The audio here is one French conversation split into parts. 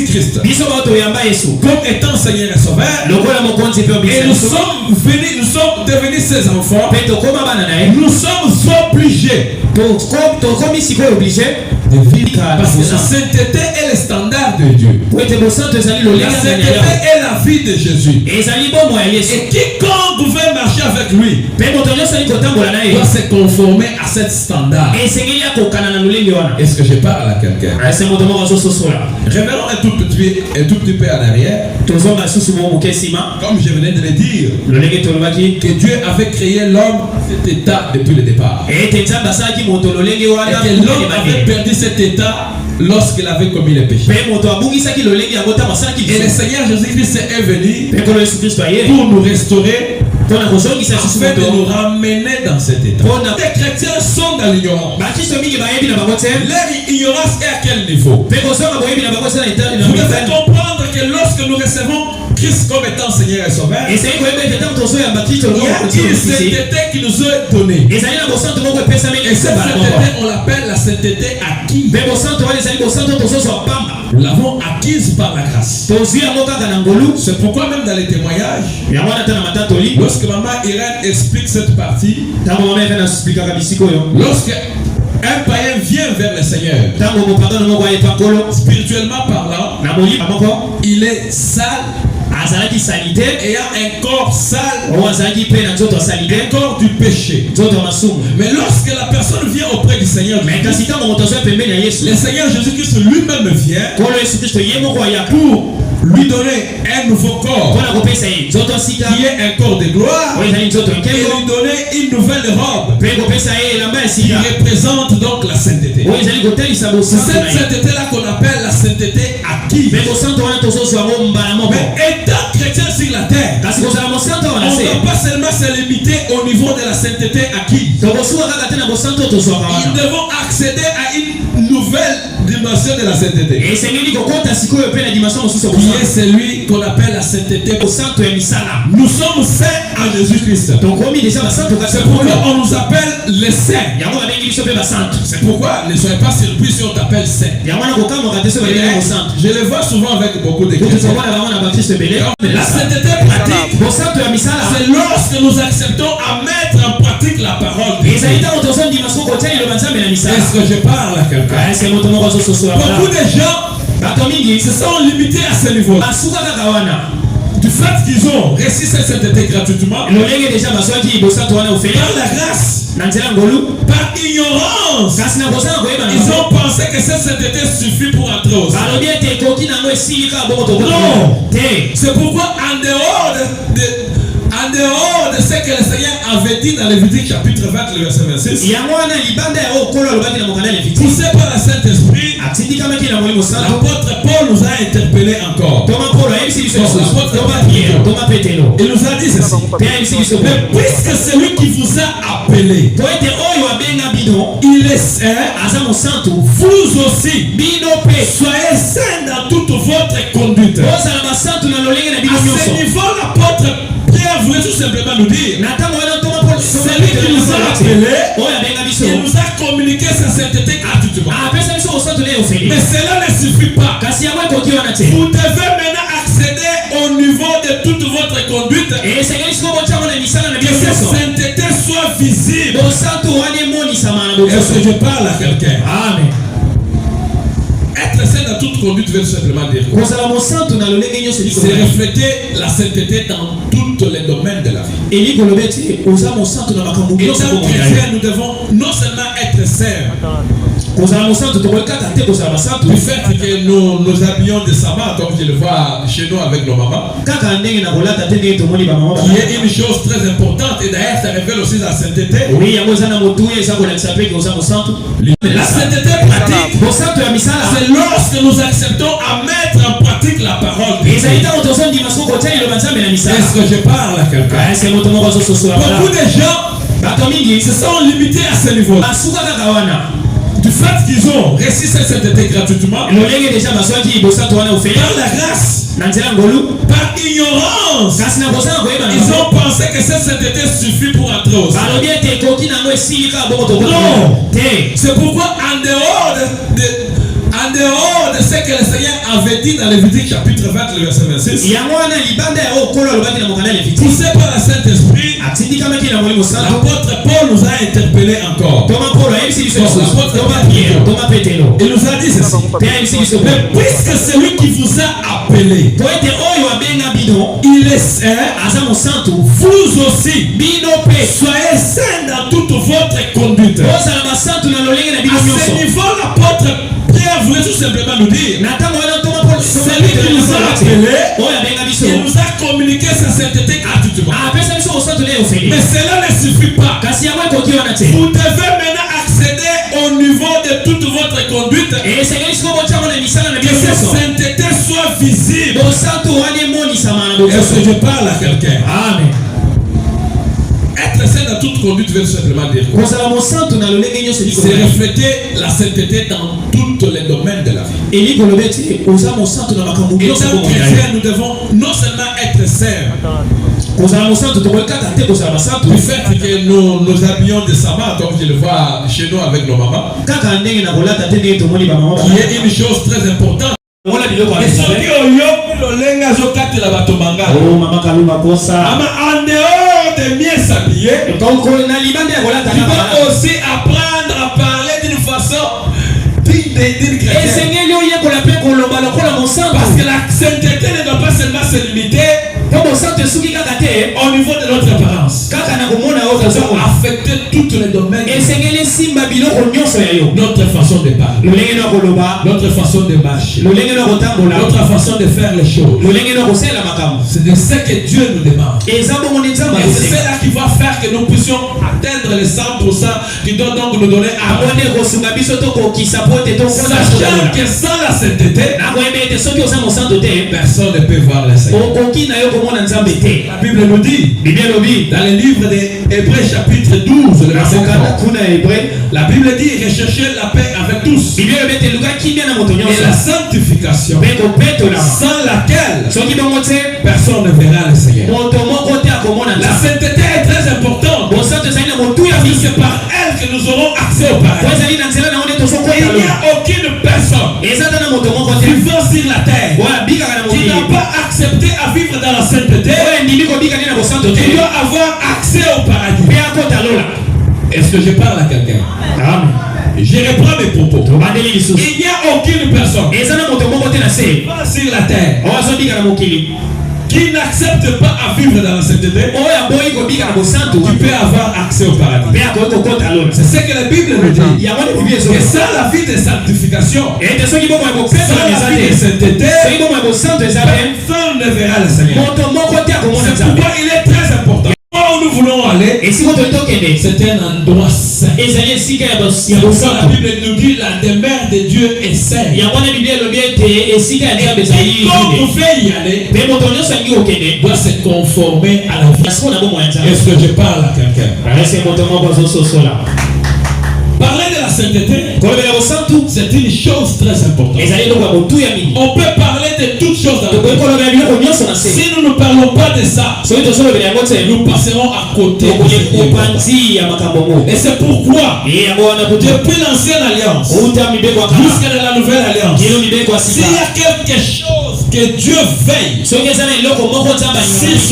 Christ comme étant Seigneur et Sauveur. Et nous sommes devenus ses enfants. Nous sommes obligés de vivre parce que la sainteté est le standard de Dieu. La sainteté est la vie de Jésus. Et quiconque veut marcher avec lui doit se conformer à cet standard. Est-ce que je parle à quelqu'un? Revenons un tout petit peu en arrière. Comme je venais de le dire, que Dieu avait créé l'homme à cet état depuis le départ. Et que l'homme avait perdu cet état lorsqu'il avait commis le péché. Et le Seigneur Jésus-Christ est venu pour nous restaurer, afin de nous ramener dans cet état. Les chrétiens sont dans l'ignorance. Leur ignorance est à quel niveau? Vous devez comprendre que lorsque nous recevons Christ comme étant Seigneur et Sauveur, il y a une sainteté qui nous est donnée. Et cette sainteté, on l'appelle la sainteté acquise. Nous l'avons acquise par la grâce. C'est pourquoi même dans les témoignages, lorsque maman Irène explique cette partie, lorsque un païen vient vers le Seigneur, spirituellement parlant, il est sale, ayant un corps sale, un corps du péché. Mais lorsque la personne vient auprès du Seigneur, le Seigneur Jésus-Christ lui-même vient pour lui donner un nouveau corps qui est un corps de gloire, et lui donner une nouvelle robe qui représente donc la sainteté. C'est cette sainteté-là qu'on appelle la sainteté acquise. Mais étant chrétien sur la terre, on ne doit pas seulement se limiter au niveau de la sainteté acquise. Nous devons accéder à une nouvelle dimension de la sainteté, qui est celui qu'on appelle la sainteté. Nous sommes saints en Jésus-Christ. C'est pourquoi on nous appelle les saints. C'est pourquoi ne soyez pas surpris si on t'appelle saint. Je le vois souvent avec beaucoup de chrétiens. La sainteté pratique, c'est lorsque nous acceptons à mettre en pratique la parole de Dieu. Est-ce que je parle à quelqu'un? Beaucoup de gens se sont limités à ce niveau. Du fait qu'ils ont reçu cette sainteté gratuitement, par la grâce, par ignorance, ils ont pensé que cette sainteté suffit pour entrer au ciel. Non, c'est pourquoi en dehors de ce que le Seigneur avait dit dans Lévitique chapitre 20, le verset 26, poussé par le Saint-Esprit, l'apôtre Paul nous a interpellé encore. Il nous a dit ceci: mais puisque celui qui vous a appelé, il est saint, vous aussi soyez saints dans toute votre conduite. À ce niveau, l'apôtre Pierre voulait tout simplement nous dire, celui qui nous a appelés, il nous a communiqué sa sainteté gratuitement. Mais cela ne suffit pas. Vous devez maintenant accéder au niveau de toute votre conduite, que cette sainteté soit visible. Est-ce que je parle à quelqu'un? Amen. Être saint dans toute conduite veut simplement dire quoi? C'est refléter la sainteté dans tous les domaines de la vie. Étant chrétien, nous devons non seulement être saints du fait que nous habillons des sabbats, comme je le vois chez nous avec nos mamans, qui est une chose très importante, et d'ailleurs ça révèle aussi la sainteté. La sainteté pratique, c'est lorsque nous acceptons à mettre en pratique la parole de Dieu. Est-ce que je parle à quelqu'un? Beaucoup de gens se sont limités à ce niveau. Du fait qu'ils ont reçu cette sainteté gratuitement, par la grâce, par ignorance, ils ont pensé que cette sainteté suffit pour entrer au ciel. Non, c'est pourquoi en En dehors de ce que le Seigneur avait dit dans Lévitique chapitre 20, le verset 26, poussé par le Saint-Esprit, l'apôtre Paul nous a interpellé encore. Il nous a dit ceci. Mais puisque celui qui vous a appelé, il est saint, vous aussi, soyez saints dans toute votre conduite. À ce niveau, l'apôtre Pierre voulait tout simplement nous dire, celui qui nous a appelé, il nous a communiqué sa sainteté gratuitement. Mais cela ne suffit pas. Vous devez maintenant accéder au niveau de toute votre conduite, que cette sainteté soit visible. Est-ce que je parle à quelqu'un? Amen. Être saint dans toute conduite veut simplement dire quoi? C'est refléter la sainteté dans tous les domaines de la vie. Étant chrétien, nous devons non seulement être saints du fait que nous habillons des sabbats, comme je le vois chez nous avec nos mamans, qui est une chose très importante. En dehors de bien s'habiller, tu vas aussi apprendre à parler d'une façon digne d'une chrétienne. Parce que la sainteté ne doit pas seulement se limiter au niveau de notre apparence. Ça doit affecter tous les domaines. Notre façon de parler, notre façon de marcher, notre façon de faire les choses. C'est de ce que Dieu nous demande. Et c'est cela qui va faire que nous puissions atteindre les 100% qui doit donc nous donner à sachant que sans la sainteté, personne ne peut voir le Seigneur. La Bible nous dit dans le livre d'Hébreux chapitre 12, le verset 3, la Bible dit recherchez la paix avec tous et la sanctification, sans laquelle personne ne verra le Seigneur. La sainteté est très importante. C'est par elle que nous aurons accès au paradis. Il n'y a aucune personne vivant sur la terre qui n'a pas accepté à vivre dans la sainteté, qui doit avoir accès au paradis. Est-ce que je parle à quelqu'un? Je reprends mes propos. Il n'y a aucune personne sur la terre qui n'accepte pas à vivre dans la sainteté, tu peux avoir accès au paradis. C'est ce que la Bible nous dit. Et sans la vie de sanctification, sans la vie de sainteté, personne ne verra le Seigneur. C'est pourquoi il est très important. Où nous voulons aller, c'est un endroit saint. C'est pourquoi la Bible nous dit la demeure de Dieu est sainte. Quand on fait y aller, doit se conformer à la vie. Est-ce que je parle à quelqu'un? Parler de la sainteté, c'est une chose très importante. On peut parler de toutes choses dans le monde. Si nous ne parlons pas de ça, nous passerons à côté. Et c'est pourquoi, depuis l'ancienne alliance jusqu'à la nouvelle alliance, s'il y a quelque chose que Dieu veille sur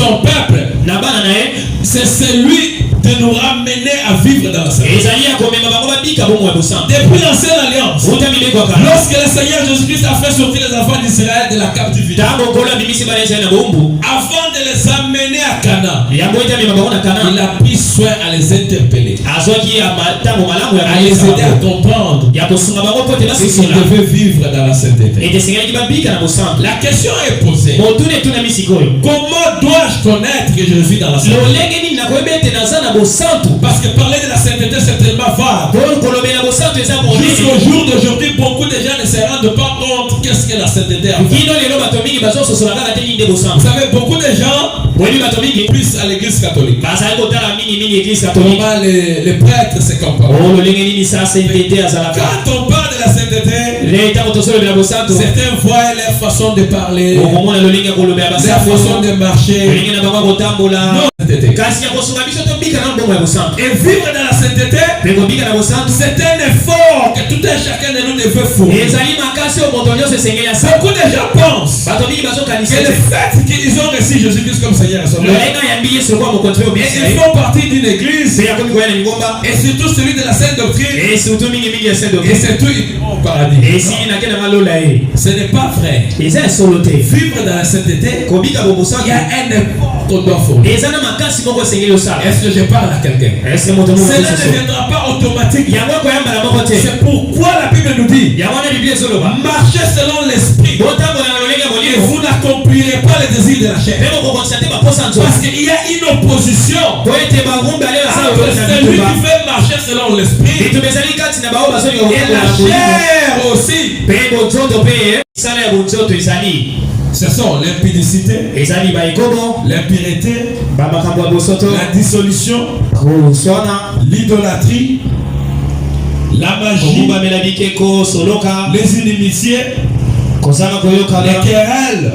son peuple, c'est celui de nous ramener à vivre dans la sainteté. Depuis l'ancienne alliance, lorsque le Seigneur Jésus-Christ a fait sortir les enfants d'Israël de la captivité, avant de les amener à Canaan, il a pris soin à les interpeller, à les aider à comprendre qu'ils devaient vivre dans la sainteté. La question est posée: comment dois-je connaître que je vis dans la sainteté? Parce que parler de la sainteté c'est tellement vague. Jusqu'au jour d'aujourd'hui, beaucoup de gens ne se rendent pas compte qu'est-ce que la sainteté a fait. Vous savez, beaucoup de gens plus à l'église catholique. Comment les prêtres se comportent. Quand on parle de la sainteté, certains voient leur façon de parler, leur façon de marcher. Non, Et vivre dans la sainteté, c'est un effort que tout un chacun de nous devait fournir. Beaucoup de gens pensent que le fait qu'ils ont reçu Jésus-Christ comme Seigneur et Sauveur, ils font partie d'une église, et surtout celui de la sainte doctrine, et c'est tout, ils iront au paradis. Ce n'est pas vrai. Vivre dans la sainteté, il y a un effort qu'on doit fournir. Est-ce que je parle à quelqu'un? Cela ne viendra pas automatique. C'est pourquoi la Bible nous dit marchez selon l'esprit et vous n'accomplirez pas les désirs de la chair. Parce qu'il y a une opposition entre celui qui fait marcher selon l'esprit et la chair aussi. Ce sont l'impudicité, l'impureté, la dissolution, l'idolâtrie, la magie, les inimitiés, les querelles,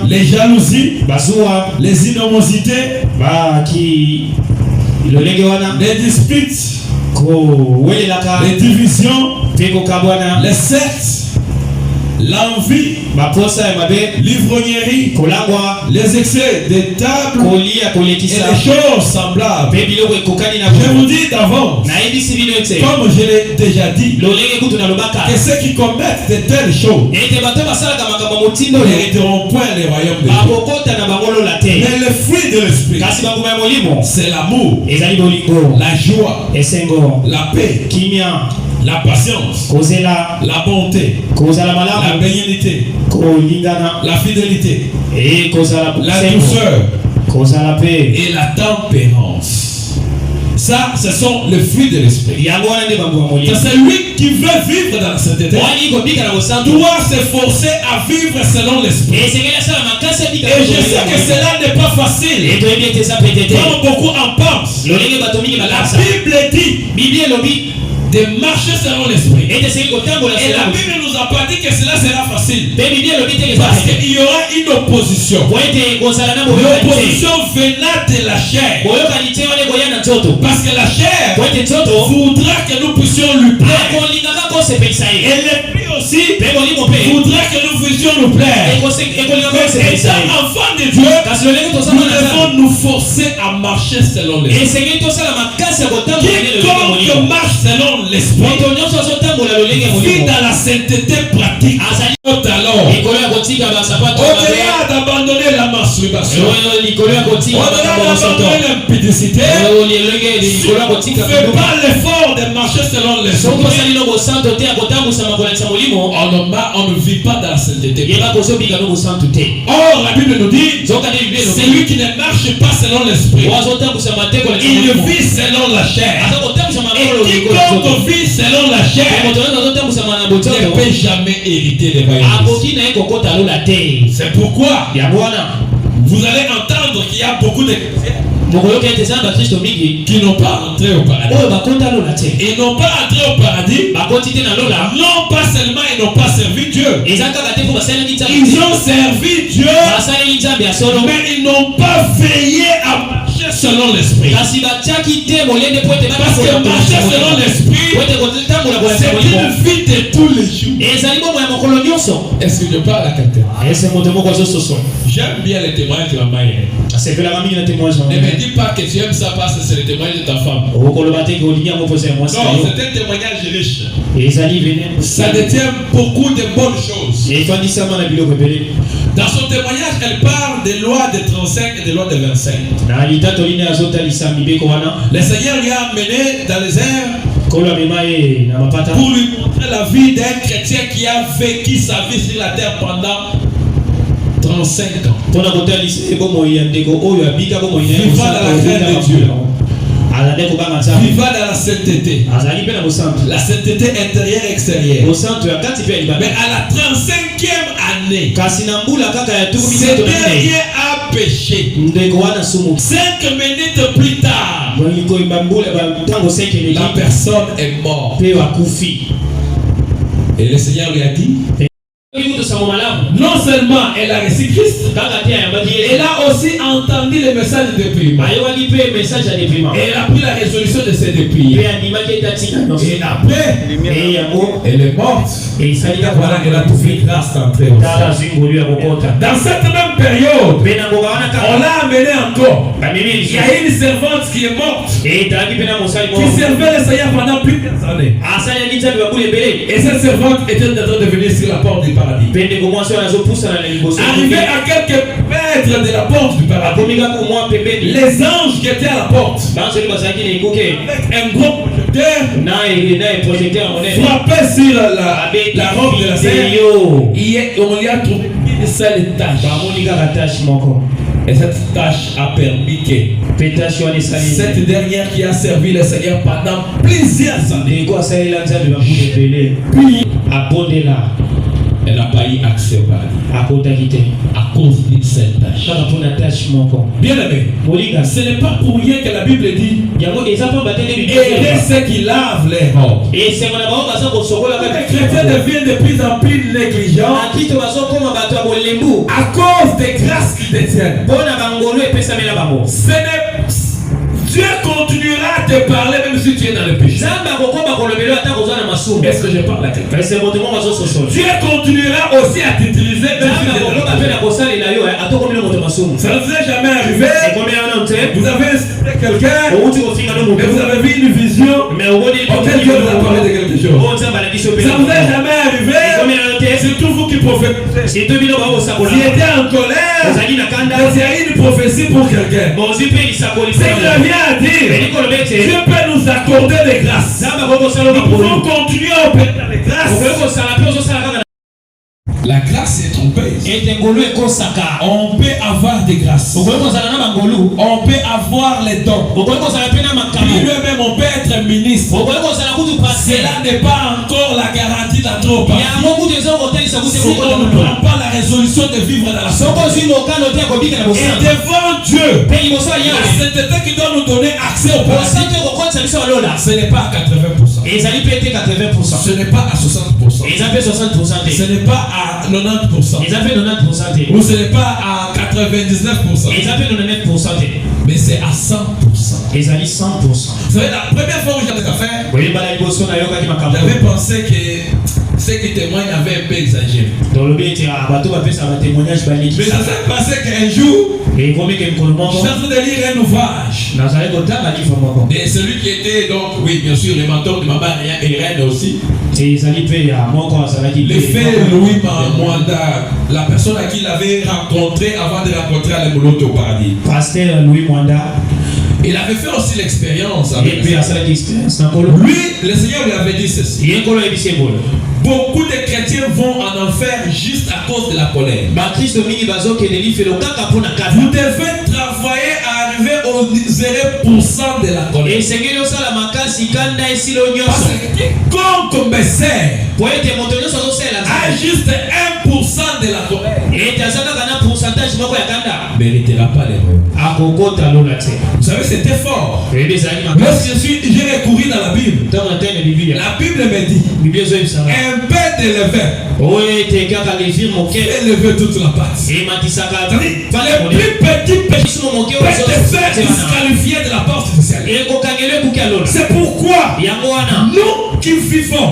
les jalousies, les innomosités, les disputes, les divisions, les sectes, l'envie, l'ivrognerie, les excès des tables et les choses semblables. Je vous dis d'avance, comme je l'ai déjà dit, que ceux qui commettent de telles choses n'hériteront point les royaumes de Dieu. Mais le fruit de l'esprit, c'est l'amour, la joie, la paix, la patience, la bonté, la bénignité, la fidélité, la douceur et la tempérance. Ça, ce sont les fruits de l'esprit. C'est celui qui veut vivre dans la sainteté doit s'efforcer à vivre selon l'esprit. Et je sais que cela n'est pas facile, comme beaucoup en pensent. La Bible dit de marcher selon l'esprit. Et la Bible nous a pas dit que cela sera facile. Parce qu'il y aura une opposition. L'opposition venant de la chair. Parce que la chair voudra que nous puissions lui plaire. Et l'esprit aussi voudra que nous puissions nous plaire. Étant enfants de Dieu, nous devons nous forcer à marcher selon l'esprit. Quiconque marche selon l'esprit vit dans la sainteté pratique. Au-delà d'abandonner la masturbation, au-delà d'abandonner l'impudicité, fais pas l'effort de marcher selon l'esprit. On ne vit pas dans la sainteté. Or, la Bible nous dit, celui qui ne marche pas selon l'esprit, il vit selon la chair. Et quiconque vit selon la chair ne peut jamais hériter les royaumes. C'est pourquoi vous allez entendre qu'il y a beaucoup de chrétiens qui n'ont pas entré au paradis. Ils n'ont pas entré au paradis. Non pas seulement ils n'ont pas servi Dieu. Ils ont servi Dieu, mais ils n'ont pas veillé à marcher selon l'esprit. Parce que marcher selon l'esprit, c'est une vie de tous les jours. Est-ce que je parle à quelqu'un? J'aime bien les témoignages de ma mère. Ne me dis pas que tu aimes ça parce que c'est le témoignage de ta femme. Non, c'est un témoignage riche. Ça détient beaucoup de bonnes choses. Dans son témoignage, elle parle des lois de 35 et des lois de 25. Le Seigneur lui a amené dans les airs pour lui montrer la vie d'un chrétien qui a vécu sa vie sur la terre pendant 35 ans. Vivant dans la crainte de Dieu. Vivant dans la sainteté. La sainteté intérieure et extérieure. Mais à la 35e année, ce dernier a péché. 5 minutes plus tard, la personne est morte. Et le Seigneur lui a dit, Non seulement elle a reçu Christ, elle a aussi entendu le message de dépouillement. Elle a pris la résolution de ses dépouillements. Et après, elle est morte. Voilà, elle a trouvé grâce d'entrer au ciel. Dans cette même période, on l'a amené encore. Il y a une servante qui est morte, qui servait le Seigneur pendant plusieurs années. Et cette servante était en train de venir sur la porte du paradis. Arrivé à quelques mètres de la porte du paradis, les anges qui étaient à la porte, avec un gros projecteur, frappaient sur la robe de la sœur. On lui a trouvé une seule tâche. Et cette tâche a permis que cette dernière qui a servi le Seigneur pendant plusieurs années, puis elle n'a pas eu accès au paradis à cause d'une seule tâche. Bien aimé, ce n'est pas pour rien que la Bible dit et ceux qui lavent les robes. Les chrétiens deviennent de plus en plus négligents à cause des grâces qu'ils détiennent. Dieu continuera à te parler même si tu es dans le péché. Est-ce que je parle à quelqu'un? Dieu continuera aussi à t'utiliser même si tu es dans le péché. Ça ne vous est jamais arrivé? Vous avez inspiré quelqu'un, mais vous avez vu une vision auquel Dieu vous a parlé de quelque chose. Ça ne vous est jamais arrivé? Surtout vous qui prophétisez. Si tu étais en colère, il y a une prophétie pour quelqu'un. C'est que la vie à dire, Dieu peut nous accorder des grâces. Nous pouvons continuer à opérer dans les grâces. La grâce est trompeuse. On peut avoir des grâces. On peut avoir les dons. Lui-même, on peut être ministre. Cela n'est pas encore la garantie d'entrer au paradis. Si on ne prend pas la résolution de vivre dans la sainteté. Et devant Dieu, la sainteté qui doit nous donner accès au paradis, ce n'est pas à 80%. Ce n'est pas à 60%. Ce n'est pas à 90%. Ou ce n'est pas à 99%. Mais c'est à 100%. Vous savez, la première fois où j'avais fait, j'avais pensé que ceux qui témoignent avaient un peu exagéré. Mais ça s'est passé qu'un jour, je suis en train de lire un ouvrage. Et celui qui était donc, oui, bien sûr, le mentor de Maman Irène aussi. Le fait Louis Mwanda, la personne à qui il avait rencontré avant de rencontrer Alain Moloto au paradis. Pasteur Louis Mwanda. Il avait fait aussi l'expérience avec lui. Le Seigneur lui avait dit ceci. Beaucoup de chrétiens vont en enfer juste à cause de la colère. Vous devez travailler à arriver au 0% de la colère. Parce que quiconque me sert a juste 1% de la colère. Ne méritera pas l'erreur. Vous savez, c'était fort. Lorsque j'ai recouru dans la Bible, la Bible me dit un peu de levain fait lever toute la pâte. Le plus petit péché peut te faire disqualifier de la porte du ciel. C'est pourquoi nous qui vivons,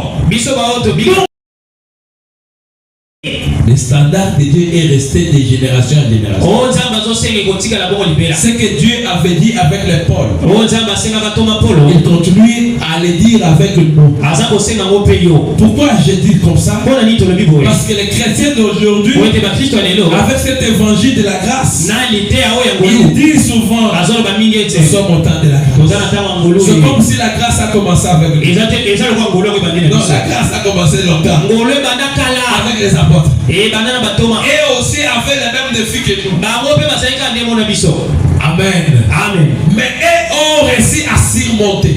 le standard de Dieu est resté de génération en génération. Ce que Dieu avait dit avec les Paul, il continue à le dire avec nous. Pourquoi je dis comme ça? Parce que les chrétiens d'aujourd'hui, avec cet évangile de la grâce, ils disent souvent nous sommes au temps de la grâce. C'est comme si la grâce a commencé avec nous. Non, la grâce a commencé longtemps avec les apôtres. Et aussi avec les mêmes défis que nous. Amen. Amen. Mais eux ont réussi à surmonter.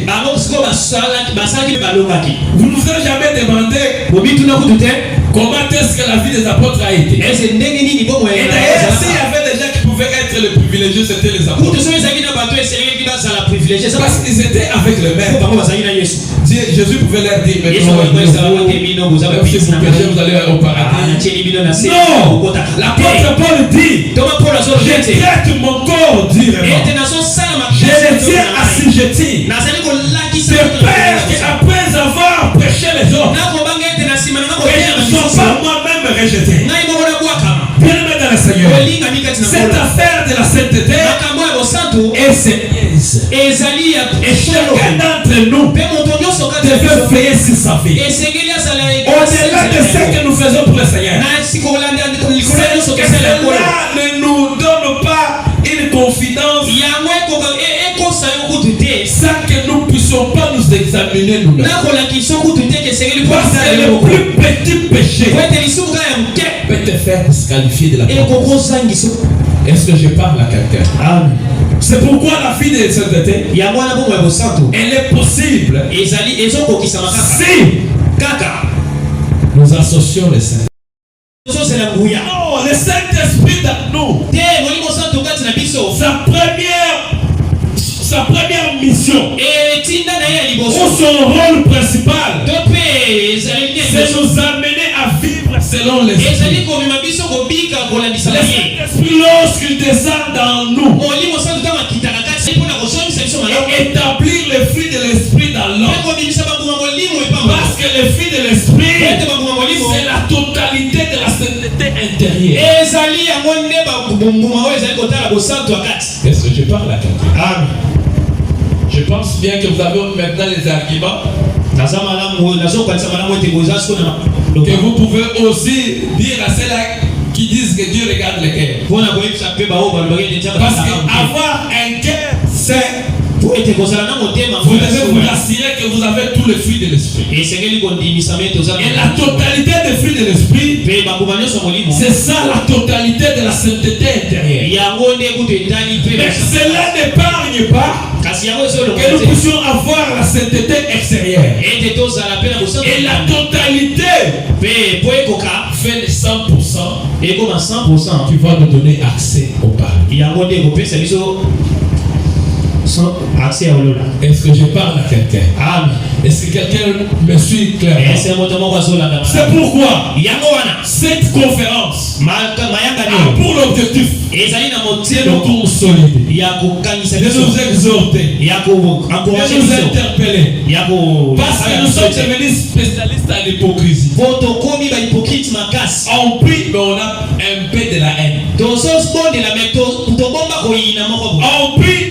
Vous ne vous avez jamais demandé comment est-ce que la vie des apôtres a été. Et d'ailleurs, s'il y avait des gens qui pouvaient être les privilégiés, c'était les apôtres. Parce qu'ils étaient avec le Maître. Jésus pouvait leur dire Yesu maintenant, alikuwa bino si vous péchez, vous allez au paradis. Non, l'apôtre Paul dit, je traite mon corps durement. Je le tiens assujetti. De peur qu'après avoir prêché les autres, et je ne sois pas moi-même rejeté. Bien-aimé dans le Seigneur, cette affaire de la sainteté est sérieuse. Et chacun d'entre nous devait veiller sur sa vie. Au-delà de ce que nous faisons pour le Seigneur, cela ne nous donne pas une confidence sans que nous ne puissions pas nous examiner nous-mêmes. Parce que le plus petit péché peut te faire disqualifier de la promesse. Est-ce que je parle à quelqu'un? Amen. C'est pourquoi la vie de sainteté, elle est possible si nous associons les saints. Non, le Saint-Esprit dans nous, sa première mission ou son rôle principal, c'est nous amener à vivre selon l'Esprit. Le Saint-Esprit, lorsqu'il descend dans nous, et établir le fruit de l'Esprit dans l'homme. Parce que le fruit de l'Esprit, c'est la totalité de la sainteté intérieure. Est-ce que je parle à quelqu'un? Amen. Je pense bien que vous avez maintenant les arguments que vous pouvez aussi dire à ceux-là qui disent que Dieu regarde le cœur. Parce qu'avoir un cœur saint, vous devez vous assurer que vous avez tout le fruit de l'Esprit. Et la totalité des fruits de l'Esprit, c'est ça la totalité de la sainteté intérieure. Mais cela n'épargne pas que nous puissions avoir la sainteté extérieure. Et la totalité fait les 100% qui va nous donner accès au paradis. Est-ce que je parle à quelqu'un? Amen. Est-ce que quelqu'un me suit clairement? C'est pourquoi cette conférence a pour l'objectif de nous consolider, de nous exhorter, de nous interpeller. Parce que nous sommes devenus spécialistes à l'hypocrisie. On prie, mais on a un peu de la haine. On prie,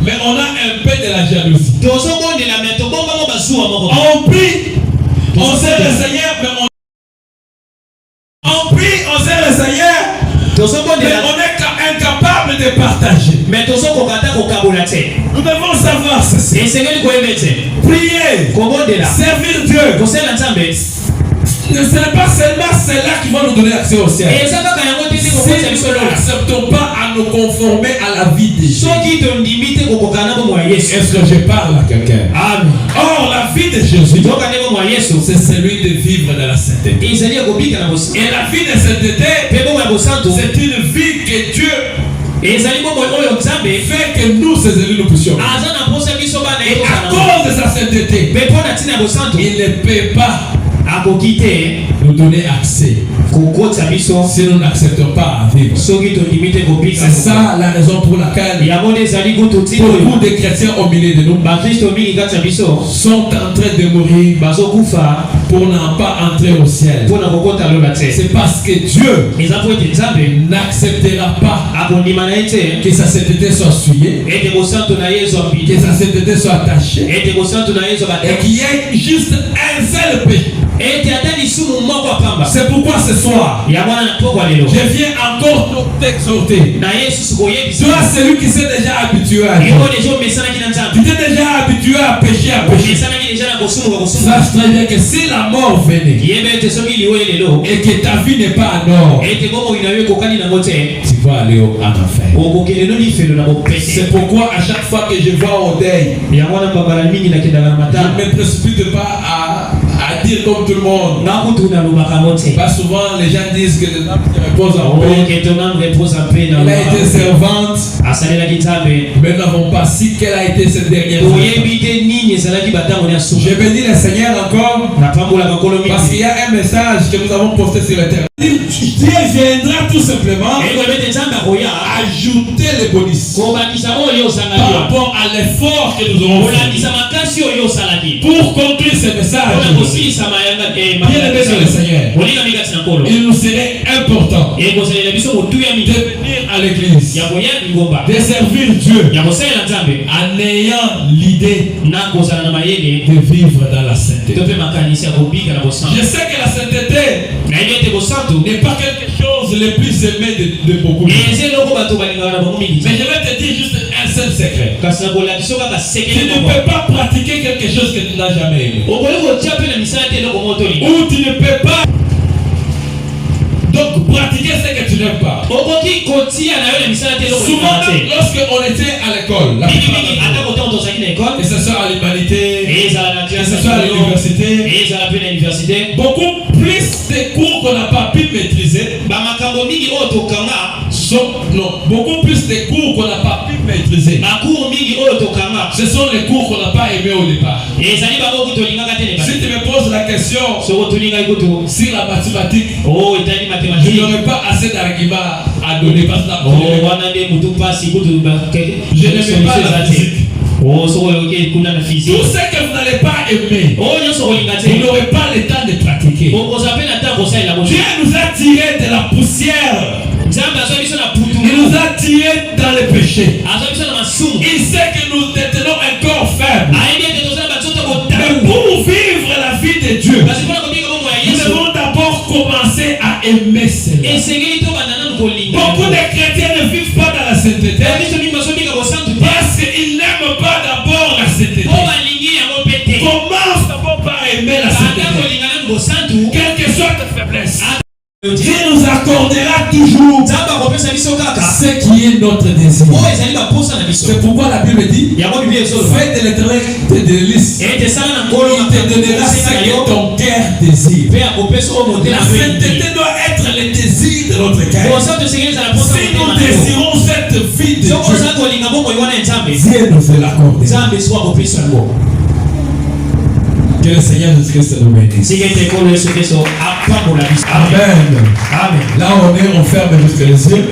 mais on a un peu de la jalousie. On prie, on sait le Seigneur, mais on prie, on sait le Seigneur, mais on est incapable de partager. Nous devons savoir ceci. Prier, servir Dieu, ce n'est pas seulement celle-là qui va nous donner accès au ciel. Si nous n'acceptons pas à nous conformer à la vie de Jésus. Est-ce que je parle à quelqu'un? Amen. Or, la vie de Jésus, c'est celui de vivre dans la sainteté. Et la vie de sainteté, c'est une vie que Dieu fait que nous, ses élus, nous puissions. Et à cause de sa sainteté, il ne peut pas nous donner accès si nous n'acceptons pas à vivre. C'est ça la raison pour laquelle beaucoup de chrétiens au milieu de nous sont en train de mourir pour n'en pas entrer au ciel. C'est parce que Dieu n'acceptera pas que sa sainteté soit souillée, que sa sainteté soit attachée, et qu'il y ait juste un seul péché. C'est pourquoi ce soir, je viens encore t'exhorter. Toi, celui qui s'est déjà habitué à Dieu, tu t'es déjà habitué à pécher, sache très bien que si la mort venait et que ta vie n'est pas en ordre, tu vas aller en enfer. C'est pourquoi à chaque fois que je vois au deuil, je ne me précipite pas à dire comme tout le monde. Pas souvent les gens disent que les âmes se reposent en paix. Elle a été servante, mais nous n'avons pas su qu'elle a été cette dernière. Je bénis le Seigneur encore parce qu'il y a un message que nous avons posté sur le terrain. Dieu viendra tout simplement ajouter les bonus par rapport à l'effort que nous aurons fait. Pour conclure ce message, bien aimé dans le Seigneur, il nous serait important de venir à l'église, de servir Dieu en ayant l'idée de vivre dans la sainteté. Je sais que la sainteté n'est pas quelque chose le plus aimé de beaucoup. Mais je vais te dire juste un seul secret. Tu ne peux pas pratiquer quelque chose que tu n'as jamais aimé. Ou tu ne peux pas donc pratiquer ce que tu n'aimes pas. Souvent, lorsqu'on était à l'école, que ce soit à l'humanité, que ce soit à l'université, beaucoup plus de cours qu'on n'a pas pu maîtriser, beaucoup plus de cours qu'on n'a pas pu maîtriser, ce sont les cours qu'on n'a pas aimés au départ. Si tu me poses la question sur la mathématique, je n'aurais pas assez d'arguments à donner parce que je n'aime pas la physique. Tout ce que vous n'allez pas aimer, vous n'aurez pas le temps de pratiquer. Dieu nous a tirés de la poussière. Il nous a tirés dans le péché. Il sait que nous détenons un corps faible. Mais pour vivre la vie de Dieu, nous devons d'abord commencer à aimer cela. Beaucoup de chrétiens ne vivent pas dans la sainteté parce qu'ils n'aiment pas d'abord la sainteté. Commence d'abord par aimer la sainteté. Quelle que soit ta faiblesse, Dieu nous accordera toujours ce qui est notre désir. C'est pourquoi la Bible dit fais de l'éternel tes délices. Il te donnera ce que ton cœur désire. La sainteté doit être le désir de notre cœur. Si nous désirons cette vie de Dieu, Dieu nous fait l'accorder. Que le Seigneur Jésus-Christ nous bénisse. Amen. Là on ferme les yeux.